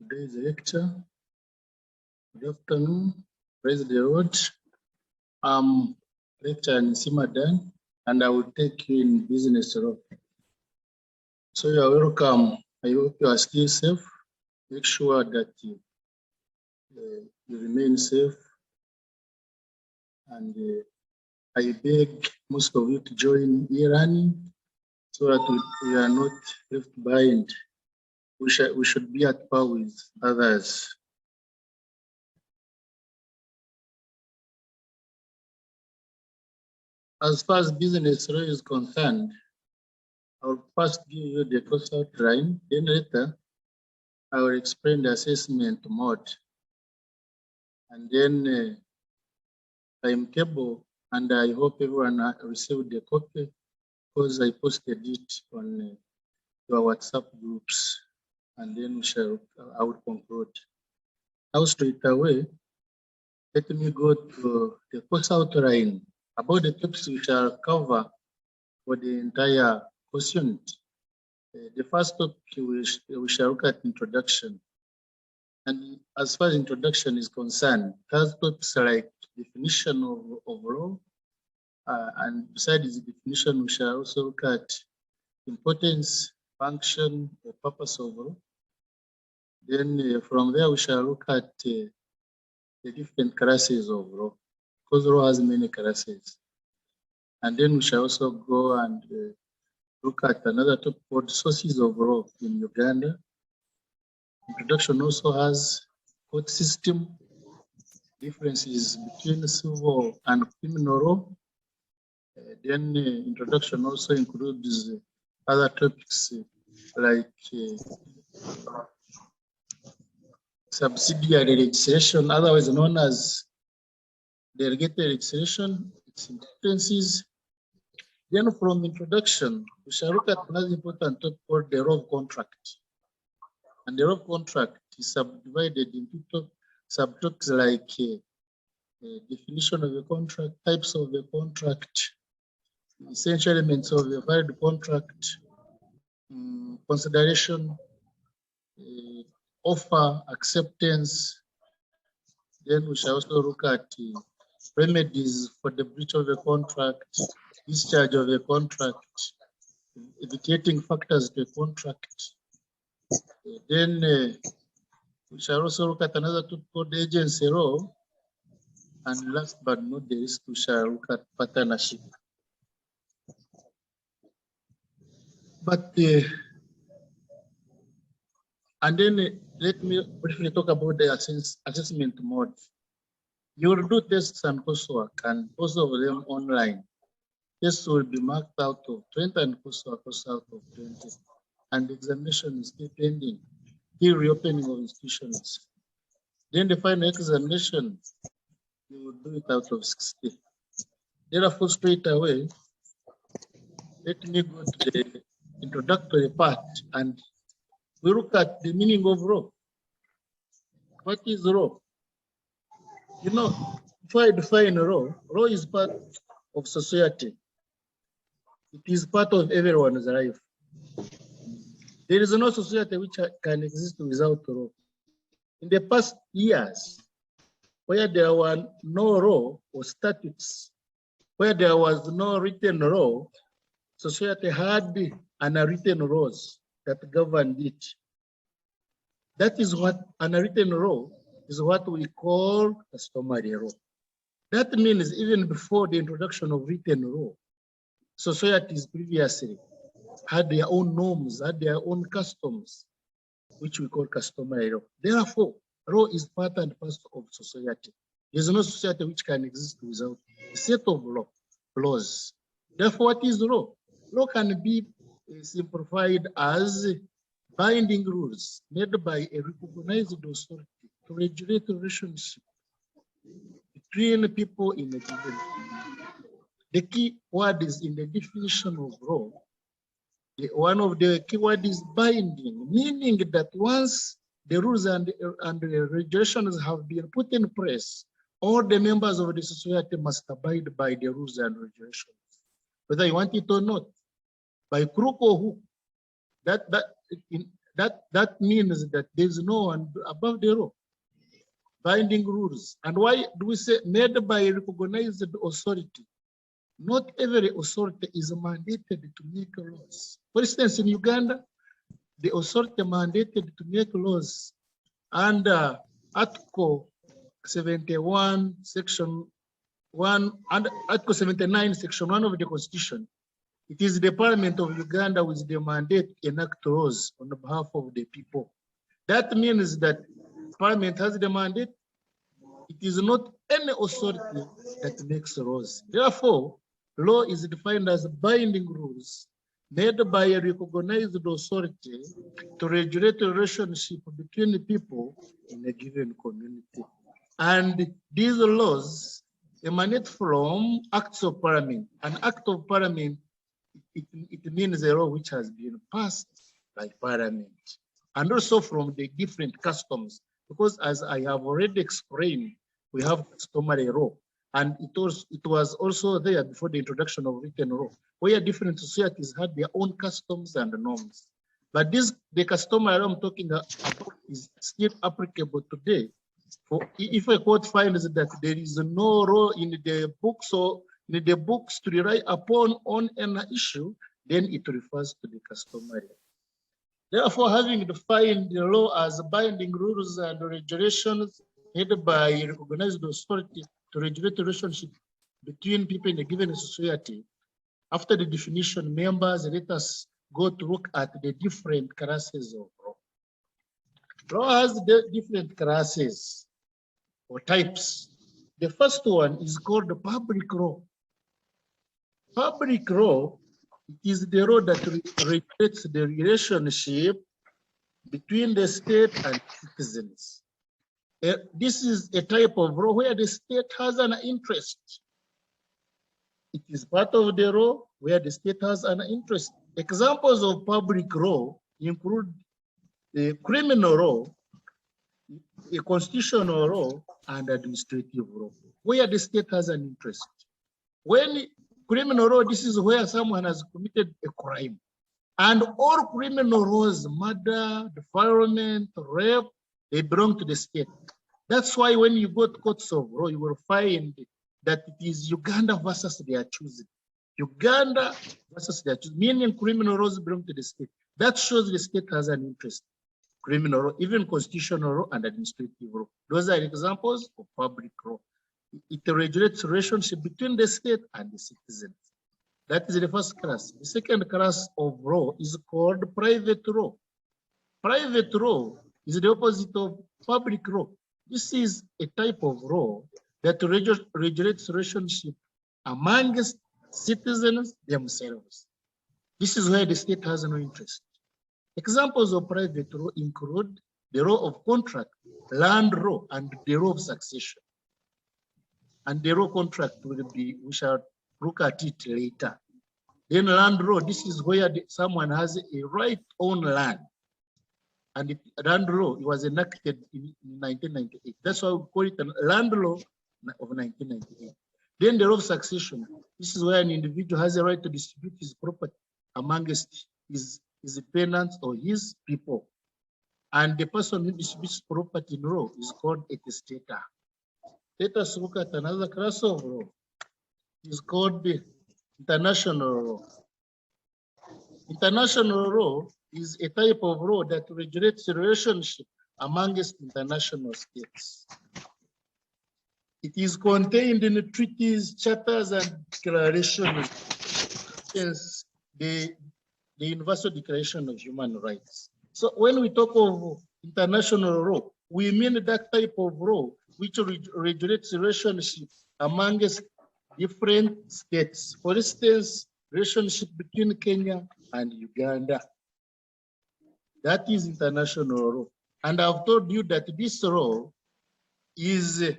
today's lecture. Good afternoon, praise the Lord. I'm lecturer Nsimadan, and I will take you in business law. So you are welcome. I hope you are still safe. Make sure that you remain safe. And I beg most of you to join e-learning so that we are not left behind. We should be at par with others. As far as business law is concerned, I will first give you the course outline, then later I will explain the assessment mode. And then timetable, and I hope everyone received the copy because I posted it on your WhatsApp groups. And then I will conclude. Now straight away, let me go to the course outline about the topics we shall cover for the entire course unit. The first topic we shall look at introduction. And as far as introduction is concerned, first topics are like definition of law. And besides the definition, we shall also look at importance, function, the purpose of law. Then from there, we shall look at the different classes of law, because law has many classes. And then we shall also go and look at another topic called sources of law in Uganda. Introduction also has court system, differences between civil and criminal law. Then introduction also includes other topics like subsidiary legislation, otherwise known as delegated legislation, its differences. Then from introduction, we shall look at another important topic called the law of contract. And the law of contract is subdivided into subtopics like definition of a contract, types of the contract, essential elements of a valid contract, consideration, offer, acceptance. Then we shall also look at remedies for the breach of a contract, discharge of a contract, evitating factors to a contract. Then we shall also look at another topic called agency law. And last but not the least, we shall look at partnership. But and then let me briefly talk about the assessment mode. You will do tests and coursework, and most of them online. Tests will be marked out of 20 and coursework out of 20. And the examination is still pending till reopening of institutions. Then the final examination, you will do it out of 60. Therefore, straight away, let me go to the introductory part and we look at the meaning of law. What is law? You know, if I define law, law is part of society. It is part of everyone's life. There is no society which can exist without law. In the past years, where there were no law or statutes, where there was no written law, society had unwritten laws that governed it. That is what unwritten law is, what we call customary law. That means even before the introduction of written law, societies previously had their own norms, had their own customs, which we call customary law. Therefore, law is part and parcel of society. There is no society which can exist without a set of laws. Therefore, what is law? Law can be simplified as binding rules made by a recognized authority to regulate relationship between people in a given. The key word is in the definition of law. One of the key words is binding, meaning that once the rules and the regulations have been put in place, all the members of the society must abide by the rules and regulations, whether you want it or not, by crook or hook. That that means that there's no one above the law. Binding rules. And why do we say made by a recognized authority? Not every authority is mandated to make laws. For instance, in Uganda, the authority mandated to make laws under Article 71, Section 1, and Article 79, Section 1 of the Constitution. It is the Parliament of Uganda with the mandate to enact laws on behalf of the people. That means that Parliament has the mandate. It is not any authority that makes laws. Therefore, law is defined as binding rules made by a recognized authority to regulate the relationship between the people in a given community. And these laws emanate from acts of parliament. An act of parliament, it means a law which has been passed by parliament. And also from the different customs, because as I have already explained, we have customary law. And it was also there before the introduction of written law, where different societies had their own customs and norms. But the customary law I'm talking about is still applicable today. For if a court finds that there is no law in the books or in the books to rely upon on an issue, then it refers to the customary law. Therefore, having defined the law as binding rules and regulations headed by a recognized authority to regulate the relationship between people in a given society, after the definition, members, let us go to look at the different classes of law. Law has the different classes or types. The first one is called the public law. Public law is the law that regulates the relationship between the state and citizens. This is a type of law where the state has an interest. It is part of the law where the state has an interest. Examples of public law include the criminal law, a constitutional law, and administrative law, where the state has an interest. When criminal law, this is where someone has committed a crime. And all criminal laws, murder, defilement, rape, they belong to the state. That's why when you go to courts of law, you will find that it is Uganda versus their choosing. Uganda versus their choosing, meaning criminal laws belong to the state. That shows the state has an interest. Criminal law, even constitutional law and administrative law. Those are examples of public law. It regulates relationship between the state and the citizens. That is the first class. The second class of law is called private law. Private law is the opposite of public law. This is a type of law that regulates relationship amongst citizens themselves. This is where the state has no interest. Examples of private law include the law of contract, land law, and the law of succession. And the law contract we shall look at it later. Then land law, this is where someone has a right on land. And land law, it was enacted in 1998. That's why we call it a land law of 1998. Then the law of succession. This is where an individual has a right to distribute his property amongst his tenants or his people. And the person who distributes property in law is called a testator. Let us look at another class of law. It's called the international law. International law is a type of law that regulates the relationship amongst international states. It is contained in the treaties, charters, and declarations. Hence, the Universal Declaration of Human Rights. So when we talk of international law, we mean that type of law which regulates the relationship amongst different states. For instance, relationship between Kenya and Uganda. That is international law. And I've told you that this law is